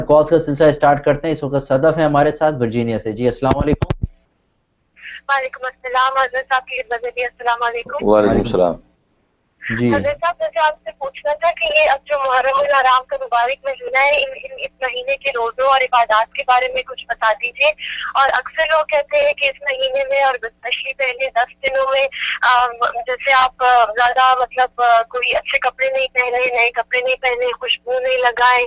Calls کا سلسلہ start کرتے ہیں. اس وقت صدف ہے ہمارے ساتھ ورجینیا سے. جی السلام علیکم. وعلیکم السلام. حضرت صاحب کی خدمت میں بھی السلام علیکم. وعلیکم السلام. جی حضرت صاحب مجھے آپ سے پوچھنا تھا کہ یہ اب جو محرم الحرام کا مبارک مہینہ ہے اس مہینے کے روزوں اور عبادات کے بارے میں کچھ بتا دیجیے. اور اکثر لوگ کہتے ہیں کہ اس مہینے میں اور اسپیشلی پہلے 10 دنوں میں جیسے آپ زیادہ مطلب کوئی اچھے کپڑے نہیں پہنے, نئے کپڑے نہیں پہنے, خوشبو نہیں لگائیں,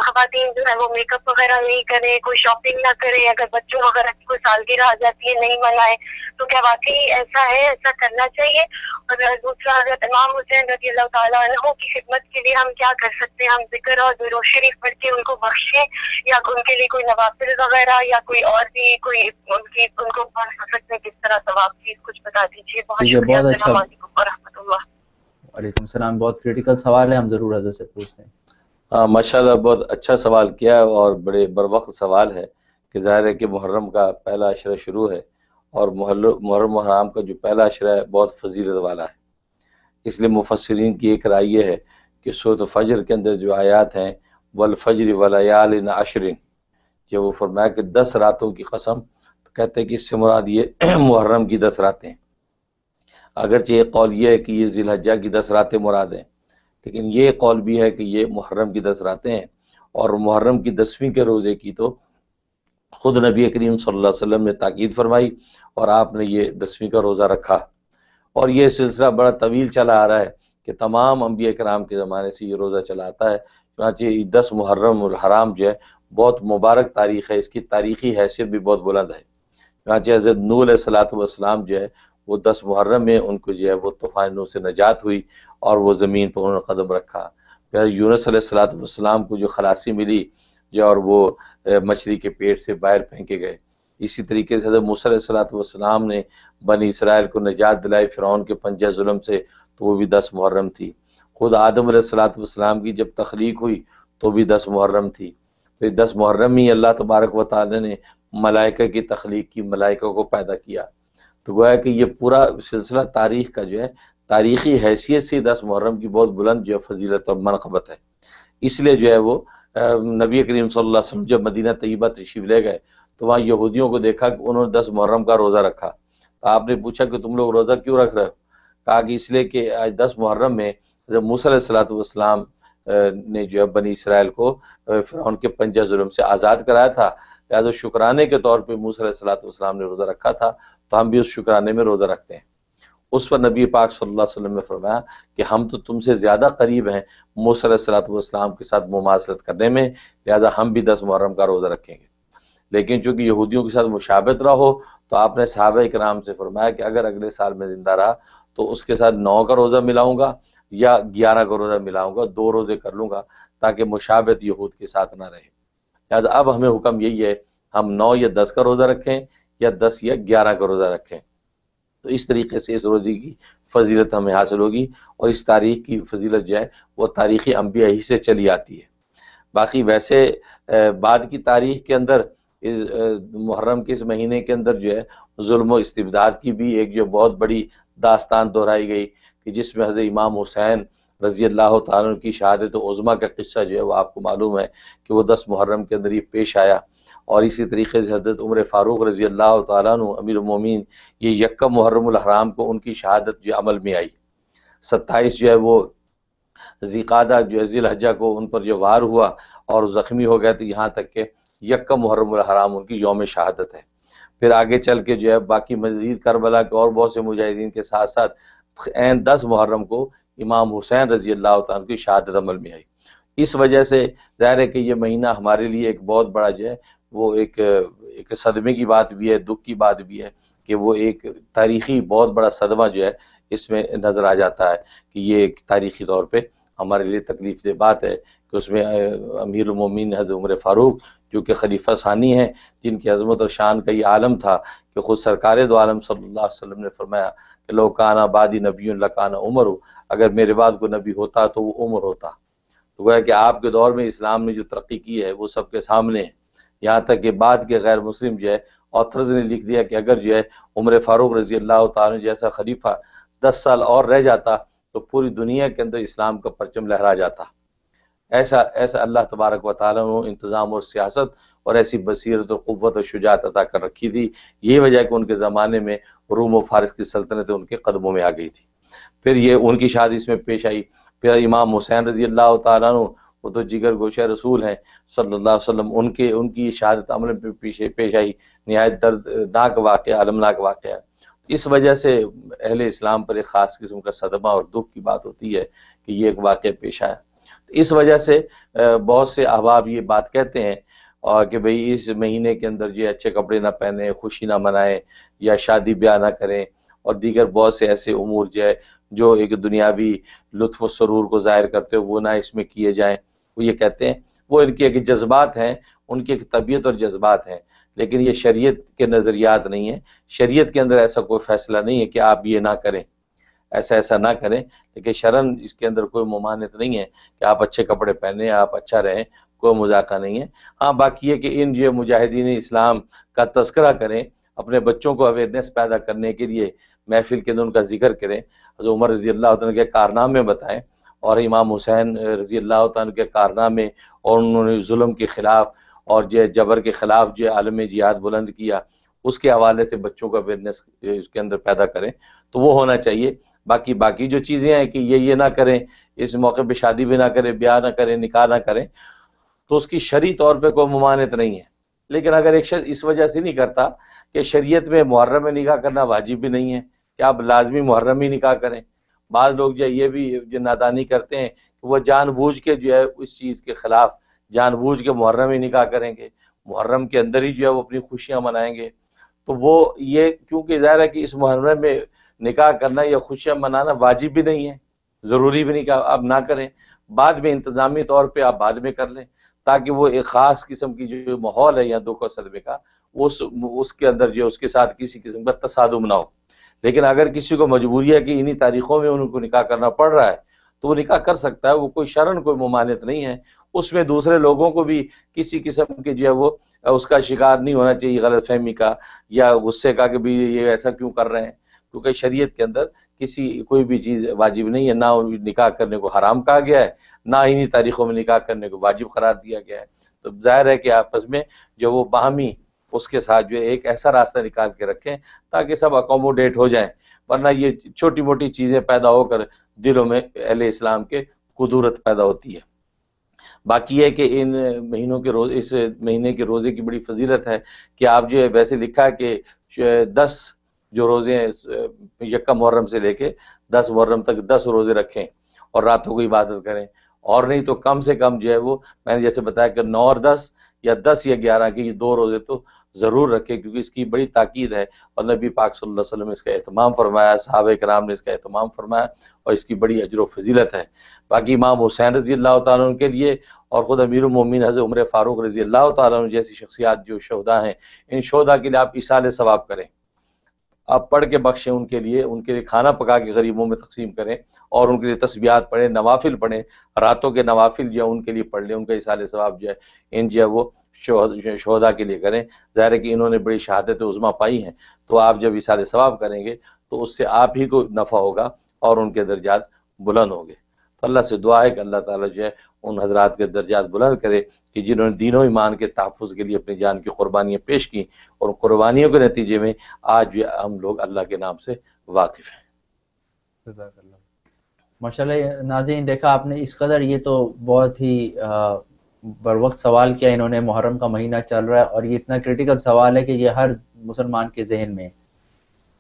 خواتین جو ہے وہ میک اپ وغیرہ نہیں کریں, کوئی شاپنگ نہ کریں, اگر بچوں وغیرہ کی کوئی سالگرہ آ جاتی ہے نہیں منائیں. تو کیا واقعی ایسا ہے, ایسا کرنا چاہیے؟ اور دوسرا, حضرت امام حسین رضی اللہ تعالیٰ عنہ کی خدمت کے لیے ہم کیا کر سکتے ہیں؟ ہم ذکر اور درود شریف پڑھ کے ان کو بخشیں یا ان کے لیے کوئی نوافل وغیرہ یا کوئی اور بھی کوئی ان کو پڑھ سکتے ہیں کس طرح ثواب چیز کچھ بتا دیجیے. بہت ٹھیک ہے, شکریہ. بہت اچھا. السلام علیکم ورحمۃ اللہ. وعلیکم السلام. بہت کریٹیکل سوال ہے, ہم ضرور حضرت سے پوچھتے ہیں. ہاں ماشاء اللہ, بہت اچھا سوال کیا اور بڑے بروقت سوال ہے کہ ظاہر ہے کہ محرم کا پہلا عشرہ شروع ہے اور محرم الحرام کا جو پہلا عشرہ ہے بہت فضیلت والا ہے. اس لیے مفسرین کی ایک رائے یہ ہے کہ سورۃ فجر کے اندر جو آیات ہیں والفجر ولیال عشر, جب وہ فرمایا کہ 10 راتوں کی قسم, تو کہتے ہیں کہ اس سے مراد یہ محرم کی 10 راتیں. اگرچہ ایک قول یہ ہے کہ یہ ذی الحجہ کی 10 راتیں مراد ہیں, لیکن یہ قول بھی ہے کہ یہ محرم کی 10 راتیں ہیں. اور محرم کی 10ویں کے روزے کی تو خود نبی کریم صلی اللہ علیہ وسلم نے تاکید فرمائی اور آپ نے یہ 10ویں کا روزہ رکھا. اور یہ سلسلہ بڑا طویل چلا آ رہا ہے کہ تمام انبیاء کرام کے زمانے سے یہ روزہ چلا آتا ہے. چنانچہ 10 محرم الحرام جو ہے بہت مبارک تاریخ ہے, اس کی تاریخی حیثیت بھی بہت بلند ہے. چنانچہ حضرت نوح علیہ الصلوۃ والسلام جو ہے وہ 10 محرم میں ان کو جو ہے وہ طوفان نوح سے نجات ہوئی اور وہ زمین پر انہوں نے قدم رکھا. پھر یونس علیہ الصلوۃ والسلام کو جو خلاصی ملی جو, اور وہ مچھلی کے پیٹ سے باہر پھینکے گئے. اسی طریقے سے حضرت موسیٰ علیہ الصلوۃ والسلام نے بنی اسرائیل کو نجات دلائی فرعون کے پنجہ ظلم سے, تو وہ بھی 10 محرم تھی. خود آدم علیہ الصلوۃ والسلام کی جب تخلیق ہوئی تو بھی 10 محرم تھی. پھر 10 محرم ہی اللہ تبارک و تعالی نے ملائکہ کی تخلیق کی, ملائکہ کو پیدا کیا. تو گویا کہ یہ پورا سلسلہ تاریخ کا جو ہے تاریخی حیثیت سے 10 محرم کی بہت بلند جو ہے فضیلت اور منقبت ہے. اس لیے جو ہے وہ نبی کریم صلی اللہ علیہ وسلم جب مدینہ طیبہ تشریف لے گئے تو وہاں یہودیوں کو دیکھا کہ انہوں نے 10 محرم کا روزہ رکھا. تو آپ نے پوچھا کہ تم لوگ روزہ کیوں رکھ رہے ہو؟ کہا کہ اس لیے کہ آج 10 محرم میں جب موسیٰ علیہ الصلوۃ والسلام نے جو ہے بنی اسرائیل کو فرعون کے پنجہ ظلم سے آزاد کرایا تھا, لہٰذا شکرانے کے طور پہ موسیٰ علیہ الصلوۃ والسلام نے روزہ رکھا تھا, تو ہم بھی اس شکرانے میں روزہ رکھتے ہیں. اس پر نبی پاک صلی اللہ علیہ وسلم نے فرمایا کہ ہم تو تم سے زیادہ قریب ہیں موسیٰ علیہ الصلوۃ والسلام کے ساتھ مماثلت کرنے میں, لہذا ہم بھی 10 محرم کا روزہ رکھیں گے. لیکن چونکہ یہودیوں کے ساتھ مشابہت رہا ہو تو آپ نے صحابہ کرام سے فرمایا کہ اگر اگلے سال میں زندہ رہا تو اس کے ساتھ 9 کا روزہ ملاؤں گا یا 11 کا روزہ ملاؤں گا, 2 روزے کر لوں گا تاکہ مشابہت یہود کے ساتھ نہ رہے. لہٰذا اب ہمیں حکم یہی ہے ہم 9 یا 10 کا روزہ رکھیں یا 10 یا 11 کا روزہ رکھیں. تو اس طریقے سے اس روزے کی فضیلت ہمیں حاصل ہوگی, اور اس تاریخ کی فضیلت جو ہے وہ تاریخی انبیاء ہی سے چلی آتی ہے. باقی ویسے بعد کی تاریخ کے اندر اس محرم کے اس مہینے کے اندر جو ہے ظلم و استبداد کی بھی ایک جو بہت بڑی داستان دہرائی گئی کہ جس میں حضرت امام حسین رضی اللہ تعالیٰ عنہ کی شہادت عظمیٰ کا قصہ جو ہے وہ آپ کو معلوم ہے کہ وہ 10 محرم کے اندر یہ پیش آیا. اور اسی طریقے سے حضرت عمر فاروق رضی اللہ تعالیٰ عنہ امیر المومنین یہ یکم محرم الحرام کو ان کی شہادت جو عمل میں آئی. 27 جو ہے وہ ذی قعدہ جو ہے ذی الحجہ کو ان پر جو وار ہوا اور زخمی ہو گئے, تو یہاں تک کہ یکم محرم الحرام ان کی یوم شہادت ہے. پھر آگے چل کے جو ہے باقی مزید کربلا کے اور بہت سے مجاہدین کے ساتھ ساتھ عین 10 محرم کو امام حسین رضی اللہ تعالیٰ کی شہادت عمل میں آئی. اس وجہ سے ظاہر ہے کہ یہ مہینہ ہمارے لیے ایک بہت بڑا جو ہے وہ ایک صدمے کی بات بھی ہے, دکھ کی بات بھی ہے کہ وہ ایک تاریخی بہت بڑا صدمہ جو ہے اس میں نظر آ جاتا ہے کہ یہ ایک تاریخی طور پہ ہمارے لیے تکلیف دہ بات ہے کہ اس میں امیر المومنین حضرت عمر فاروق جو کہ خلیفہ ثانی ہیں, جن کی عظمت اور شان کا یہ عالم تھا کہ خود سرکار دو عالم صلی اللہ علیہ وسلم نے فرمایا کہ لو کان بعدی نبی لکان عمر, اگر میرے بعد کوئی نبی ہوتا تو وہ عمر ہوتا. تو گویا کہ آپ کے دور میں اسلام نے جو ترقی کی ہے وہ سب کے سامنے ہے. یہاں تک کہ بعد کے غیر مسلم جو ہے آتھرز نے لکھ دیا کہ اگر جو ہے عمر فاروق رضی اللہ تعالیٰ جیسا خلیفہ 10 سال اور رہ جاتا تو پوری دنیا کے اندر اسلام کا پرچم لہرا جاتا. ایسا اللہ تبارک و تعالیٰ نے انتظام اور سیاست اور ایسی بصیرت اور قوت اور شجاعت عطا کر رکھی تھی. یہی وجہ ہے کہ ان کے زمانے میں روم و فارس کی سلطنت ان کے قدموں میں آ گئی تھی. پھر یہ ان کی شادی اس میں پیش آئی. پھر امام حسین رضی اللہ تعالیٰ عنہ، وہ تو جگر گوشہ رسول ہیں صلی اللہ علیہ وسلم، ان کی شہادت عمل میں پیش آئی. نہایت دردناک واقعہ، المناک واقعہ. اس وجہ سے اہل اسلام پر ایک خاص قسم کا صدمہ اور دکھ کی بات ہوتی ہے کہ یہ ایک واقعہ پیش آیا. اس وجہ سے بہت سے احباب یہ بات کہتے ہیں اور کہ بھئی اس مہینے کے اندر جو اچھے کپڑے نہ پہنیں، خوشی نہ منائیں، یا شادی بیاہ نہ کریں، اور دیگر بہت سے ایسے امور جو ایک دنیاوی لطف و سرور کو ظاہر کرتے ہو وہ نہ اس میں کیے جائیں. وہ یہ کہتے ہیں وہ ان کے ایک جذبات ہیں، ان کی ایک طبیعت اور جذبات ہیں، لیکن یہ شریعت کے نظریات نہیں ہیں. شریعت کے اندر ایسا کوئی فیصلہ نہیں ہے کہ آپ یہ نہ کریں، ایسا نہ کریں. لیکن شرعاً اس کے اندر کوئی ممانعت نہیں ہے کہ آپ اچھے کپڑے پہنیں، آپ اچھا رہیں، کوئی مذاقہ نہیں ہے. ہاں باقی ہے کہ ان جو مجاہدین اسلام کا تذکرہ کریں، اپنے بچوں کو اویئرنیس پیدا کرنے کے لیے محفل کے اندر ان کا ذکر کریں، حضرت عمر رضی اللہ عنہ کے کارنامے بتائیں، اور امام حسین رضی اللہ عنہ کے کارنامے، اور انہوں نے ظلم کے خلاف اور جبر کے خلاف عالم جہاد بلند کیا، اس کے حوالے سے بچوں کو اویئرنیس اس کے اندر پیدا کریں، تو وہ ہونا چاہیے. باقی جو چیزیں ہیں کہ یہ نہ کریں، اس موقع پہ شادی بھی نہ کریں، بیاہ نہ کریں، نکاح نہ کریں، تو اس کی شرعی طور پہ کوئی ممانعت نہیں ہے. لیکن اگر ایک شخص اس وجہ سے نہیں کرتا کہ شریعت میں محرم میں نکاح کرنا واجب بھی نہیں ہے کہ آپ لازمی محرم ہی نکاح کریں. بعض لوگ یہ بھی نادانی کرتے ہیں کہ وہ جان بوجھ کے اس چیز کے خلاف جان بوجھ کے محرم ہی نکاح کریں گے، محرم کے اندر ہی وہ اپنی خوشیاں منائیں گے. تو وہ یہ کیونکہ ظاہر ہے کہ اس محرم میں نکاح کرنا یا خوشیاں منانا واجب بھی نہیں ہے، ضروری بھی نہیں کہ آپ نہ کریں، بعد میں انتظامی طور پہ آپ بعد میں کر لیں، تاکہ وہ ایک خاص قسم کی جو ماحول ہے یا دکھ و صدمے کا اس کے اندر اس کے ساتھ کسی قسم کا تصادم نہ ہو. لیکن اگر کسی کو مجبوری ہے کہ انہی تاریخوں میں ان کو نکاح کرنا پڑ رہا ہے تو وہ نکاح کر سکتا ہے، وہ کوئی شرعاً کوئی ممانعت نہیں ہے. اس میں دوسرے لوگوں کو بھی کسی قسم کے وہ اس کا شکار نہیں ہونا چاہیے غلط فہمی کا یا غصے کا کہ بھی یہ ایسا کیوں کر رہے ہیں، کیونکہ شریعت کے اندر کوئی بھی چیز واجب نہیں ہے، نہ نکاح کرنے کو حرام کہا گیا ہے، نہ انہی تاریخوں میں نکاح کرنے کو واجب قرار دیا گیا ہے. تو ظاہر ہے کہ آپس میں وہ باہمی اس کے ساتھ ایک ایسا راستہ نکال کے رکھیں تاکہ سب اکوموڈیٹ ہو جائیں، ورنہ یہ چھوٹی موٹی چیزیں پیدا ہو کر دلوں میں اہل اسلام کے کدورت پیدا ہوتی ہے. باقی ہے کہ ان مہینوں کے اس مہینے کے روزے کی بڑی فضیلت ہے کہ آپ ویسے لکھا ہے کہ 10 جو روزے ہیں یکم محرم سے لے کے 10 محرم تک 10 روزے رکھیں اور راتوں کو عبادت کریں، اور نہیں تو کم سے کم وہ میں نے جیسے بتایا کہ 9 اور 10 یا 10 یا 11 کے یہ 2 روزے تو ضرور رکھیں، کیونکہ اس کی بڑی تاکید ہے اور نبی پاک صلی اللہ علیہ وسلم نے اس کا اہتمام فرمایا، صحابہ کرام نے اس کا اہتمام فرمایا، اور اس کی بڑی اجر و فضیلت ہے. باقی امام حسین رضی اللہ تعالیٰ عنہ کے لیے اور خود امیر المومنین حضرت عمر فاروق رضی اللہ تعالیٰ عنہ جیسی شخصیات جو شہداء ہیں، ان شہداء کے لیے آپ ایصال ثواب کریں، آپ پڑھ کے بخشیں، ان کے لیے کھانا پکا کے غریبوں میں تقسیم کریں، اور ان کے لیے تسبیحات پڑھیں، نوافل پڑھیں، راتوں کے نوافل ان کے لیے پڑھ لیں، ان کا ایصال ثواب ان وہ شہداء کے لیے کریں. ظاہر ہے کہ انہوں نے بڑی شہادت عظمیٰ پائی ہیں، تو آپ جب ایصال ثواب کریں گے تو اس سے آپ ہی کو نفع ہوگا اور ان کے درجات بلند ہوں گے. تو اللہ سے دعا ہے کہ اللہ تعالیٰ ان حضرات کے درجات بلند کرے کہ جنہوں نے دین و ایمان کے تحفظ کے لیے اپنی جان کی قربانیاں پیش کی، اور قربانیوں کے نتیجے میں آج ہم لوگ اللہ کے نام سے واقف ہیں. جزاک اللہ. ماشاءاللہ ناظرین، دیکھا آپ نے اس قدر یہ تو بہت ہی بر وقت سوال کیا انہوں نے. محرم کا مہینہ چل رہا ہے اور یہ اتنا کریٹیکل سوال ہے کہ یہ ہر مسلمان کے ذہن میں.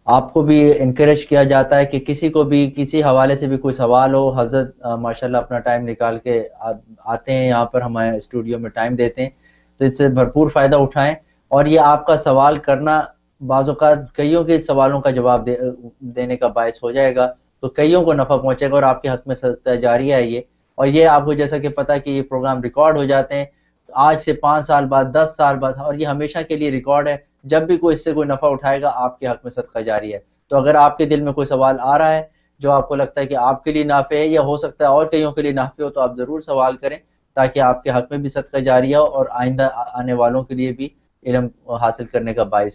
آپ کو بھی انکریج کیا جاتا ہے کہ کسی کو بھی کسی حوالے سے بھی کوئی سوال ہو، حضرت ماشاءاللہ اپنا ٹائم نکال کے آتے ہیں یہاں پر، ہمارے اسٹوڈیو میں ٹائم دیتے ہیں، تو اس سے بھرپور فائدہ اٹھائیں. اور یہ آپ کا سوال کرنا بعض اوقات کئیوں کے سوالوں کا جواب دینے کا باعث ہو جائے گا، تو کئیوں کو نفع پہنچے گا اور آپ کے حق میں صدقہ جاریہ ہے یہ. اور یہ آپ کو جیسا کہ پتہ کہ یہ پروگرام ریکارڈ ہو جاتے ہیں آج سے 5 سال بعد، 10 سال بعد، اور یہ ہمیشہ کے لیے ریکارڈ ہے. جب بھی کوئی اس سے کوئی نفع اٹھائے گا آپ کے حق میں صدقہ جاری ہے. تو اگر آپ کے دل میں کوئی سوال آ رہا ہے جو آپ کو لگتا ہے کہ آپ کے لیے نافع ہے یا ہو سکتا ہے اور کئیوں کے لیے نافع ہو، تو آپ ضرور سوال کریں تاکہ آپ کے حق میں بھی صدقہ جاریہ ہو اور آئندہ آنے والوں کے لیے بھی علم حاصل کرنے کا باعث